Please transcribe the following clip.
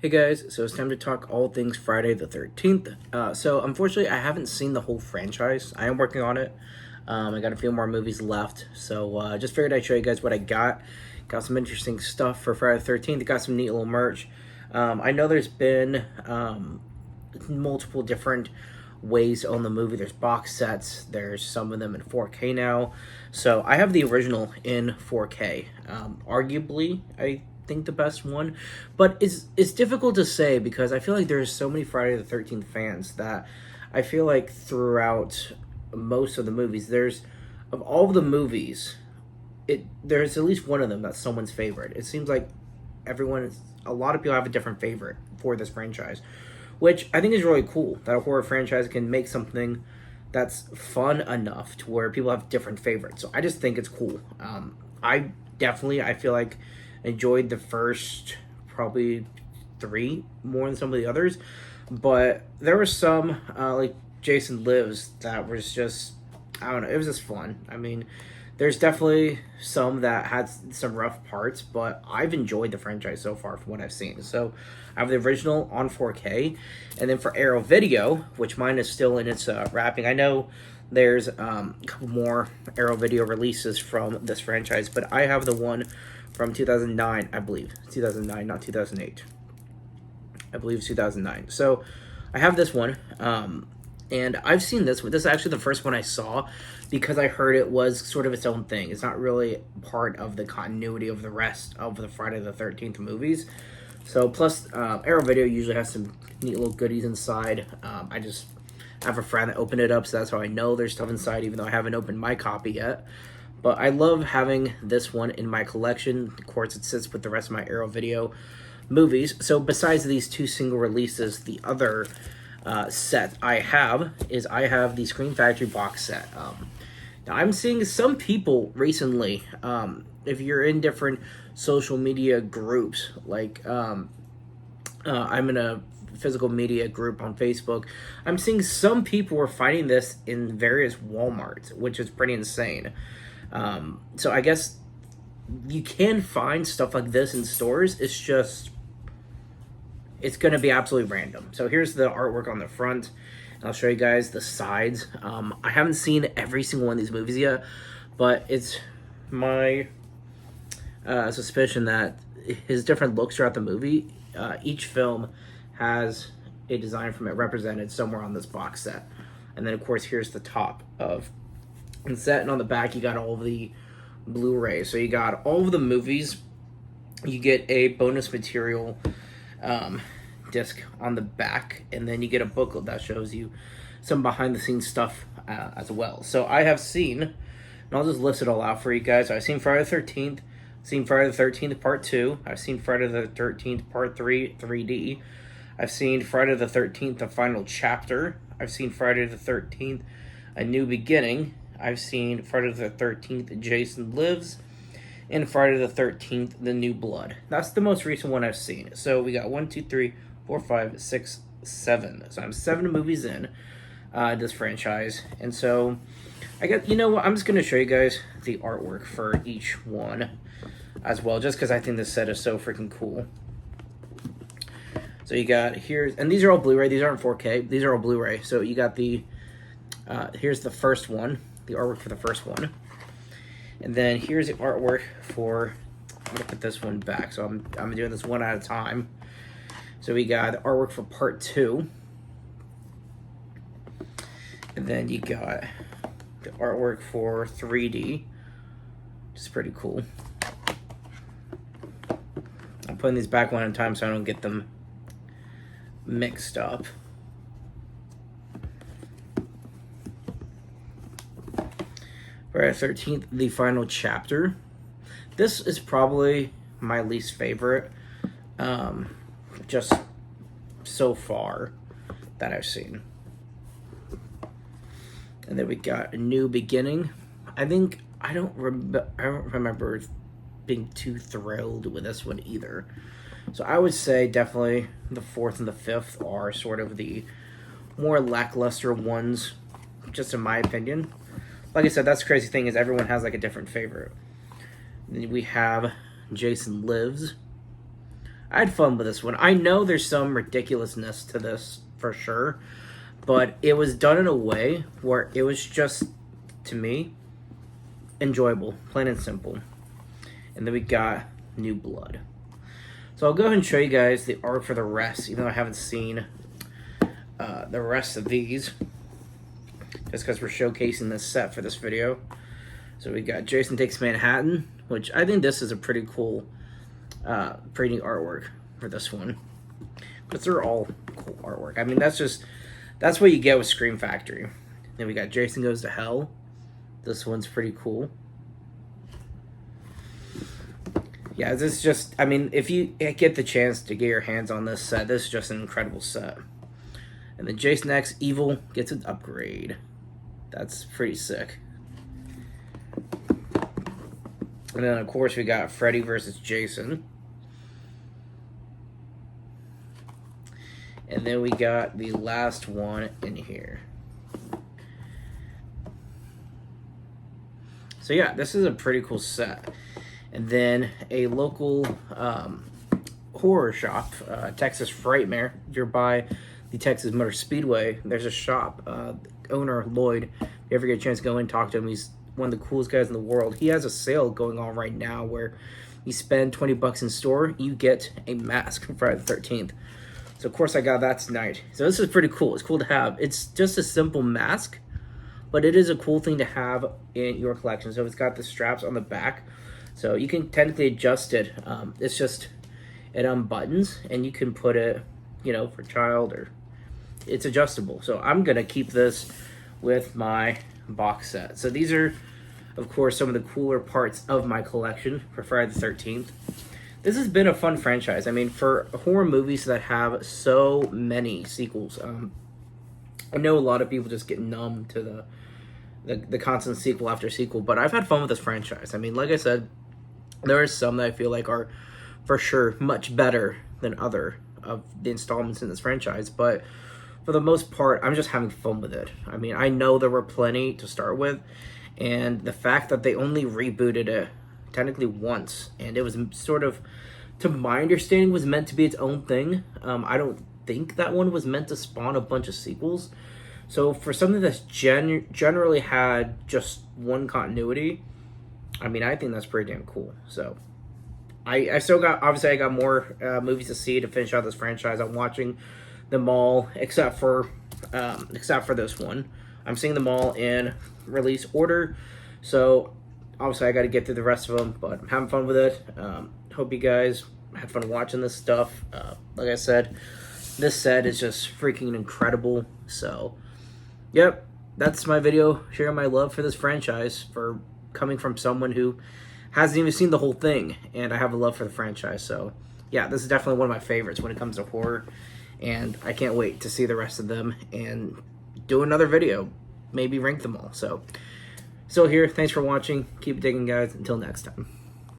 Hey guys, so it's time to talk all things Friday the 13th. So unfortunately, I haven't seen the whole franchise. I am working on it. I got a few more movies left, so just figured I'd show you guys what I got. Got some interesting stuff for Friday the 13th. Got some neat little merch. I know there's been multiple different ways to own the movie. There's box sets. There's some of them in 4K now. So I have the original in 4K. Arguably, I think the best one, but it's difficult to say because I feel like there's so many Friday the 13th fans that I feel like throughout most of the movies, there's of all of the movies, there's at least one of them that's someone's favorite. It seems like a lot of people have a different favorite for this franchise, which I think is really cool that a horror franchise can make something that's fun enough to where people have different favorites. So I just think it's cool. I feel like enjoyed the first probably three more than some of the others, but there were some like Jason Lives that was just, I don't know, it was just fun. I mean, there's definitely some that had some rough parts, but I've enjoyed the franchise so far from what I've seen. So I have the original on 4K, and then for Arrow Video, which mine is still in its wrapping. I know there's a couple more Arrow Video releases from this franchise, but I have the one from 2009, I believe. 2009, not 2008. I believe it's 2009. So I have this one, and I've seen this one. This is actually the first one I saw because I heard it was sort of its own thing. It's not really part of the continuity of the rest of the Friday the 13th movies. So plus, Arrow Video usually has some neat little goodies inside. I just have a friend that opened it up, so that's how I know there's stuff inside, even though I haven't opened my copy yet. But I love having this one in my collection. Of course, it sits with the rest of my Arrow Video movies. So besides these two single releases, the other set I have the Scream Factory box set. Now, I'm seeing some people recently, if you're in different social media groups, like I'm in a physical media group on Facebook, I'm seeing some people are finding this in various Walmarts, which is pretty insane. So I guess you can find stuff like this in stores. It's going to be absolutely random. So here's the artwork on the front. And I'll show you guys the sides. I haven't seen every single one of these movies yet, but it's my suspicion that his different looks throughout the movie, each film has a design from it represented somewhere on this box set. And then, of course, here's the top of the set. And on the back, you got all of the Blu-ray. So you got all of the movies. You get a bonus material disc on the back, and then you get a booklet that shows you some behind-the-scenes stuff as well. So I have seen, and I'll just list it all out for you guys. So I've seen Friday the 13th, seen Friday the 13th Part 2, I've seen Friday the 13th Part 3 3D, I've seen Friday the 13th The Final Chapter, I've seen Friday the 13th A New Beginning, I've seen Friday the 13th Jason Lives, and Friday the 13th The New Blood. That's the most recent one I've seen. So we got 1, 2, 3, 4, 5, 6, 7. So I'm 7 movies in this franchise. And so I guess, you know what, I'm just going to show you guys the artwork for each one as well, just because I think this set is so freaking cool. So you got here, and these are all Blu-ray. These aren't 4K. These are all Blu-ray. So you got the, here's the first one, the artwork for the first one. And then here's the artwork for, I'm going to put this one back. So I'm doing this one at a time. So we got the artwork for Part 2. And then you got the artwork for 3D, which is pretty cool. I'm putting these back one at a time so I don't get them mixed up. Friday the 13th, The Final Chapter. This is probably my least favorite, just so far that I've seen. And then we got A New Beginning. I don't remember being too thrilled with this one either. So I would say definitely the 4th and the 5th are sort of the more lackluster ones, just in my opinion. Like I said, that's the crazy thing is everyone has like a different favorite. Then we have Jason Lives, I had fun with this one. I know there's some ridiculousness to this for sure, but it was done in a way where it was just, to me, enjoyable, plain and simple. And then we got New Blood. So I'll go ahead and show you guys the art for the rest, even though I haven't seen the rest of these, just because we're showcasing this set for this video. So we got Jason Takes Manhattan, which I think this is a pretty cool, pretty neat artwork for this one. Because they're all cool artwork. I mean, that's what you get with Scream Factory. Then we got Jason Goes to Hell. This one's pretty cool. Yeah, this is just, I mean, if you get the chance to get your hands on this set, this is just an incredible set. And then Jason X Evil gets an upgrade. That's pretty sick. And then, of course, we got Freddy versus Jason. And then we got the last one in here. So yeah, this is a pretty cool set. And then a local horror shop, Texas Frightmare. You're by the Texas Motor Speedway. There's a shop. Owner Lloyd, if you ever get a chance to go in and talk to him, he's one of the coolest guys in the world. He has a sale going on right now where you spend $20 in store, you get a mask from Friday the 13th. So of course I got that tonight. So this is pretty cool. It's cool to have. It's just a simple mask, but it is a cool thing to have in your collection. So it's got the straps on the back, so you can technically adjust it. It's just, it unbuttons, and you can put it, you know, for child, or it's adjustable. So I'm gonna keep this with my box set. So these are, of course, some of the cooler parts of my collection for Friday the 13th. This has been a fun franchise. I mean, for horror movies that have so many sequels, I know a lot of people just get numb to the constant sequel after sequel, but I've had fun with this franchise. I mean, like I said, there are some that I feel like are for sure much better than other of the installments in this franchise, but for the most part, I'm just having fun with it. I mean, I know there were plenty to start with, and the fact that they only rebooted it technically once, and it was sort of, to my understanding, was meant to be its own thing. I don't think that one was meant to spawn a bunch of sequels. So for something that's generally had just one continuity, I mean, I think that's pretty damn cool. So I still got, obviously I got more movies to see to finish out this franchise. I'm watching them all except for this one. I'm seeing them all in release order. So obviously I got to get through the rest of them, but I'm having fun with it. Hope you guys had fun watching this stuff. Like I said, this set is just freaking incredible. So yep, that's my video sharing my love for this franchise, for coming from someone who hasn't even seen the whole thing, and I have a love for the franchise. So yeah, this is definitely one of my favorites when it comes to horror, and I can't wait to see the rest of them and do another video, maybe rank them all. So still here, thanks for watching, keep digging guys, until next time.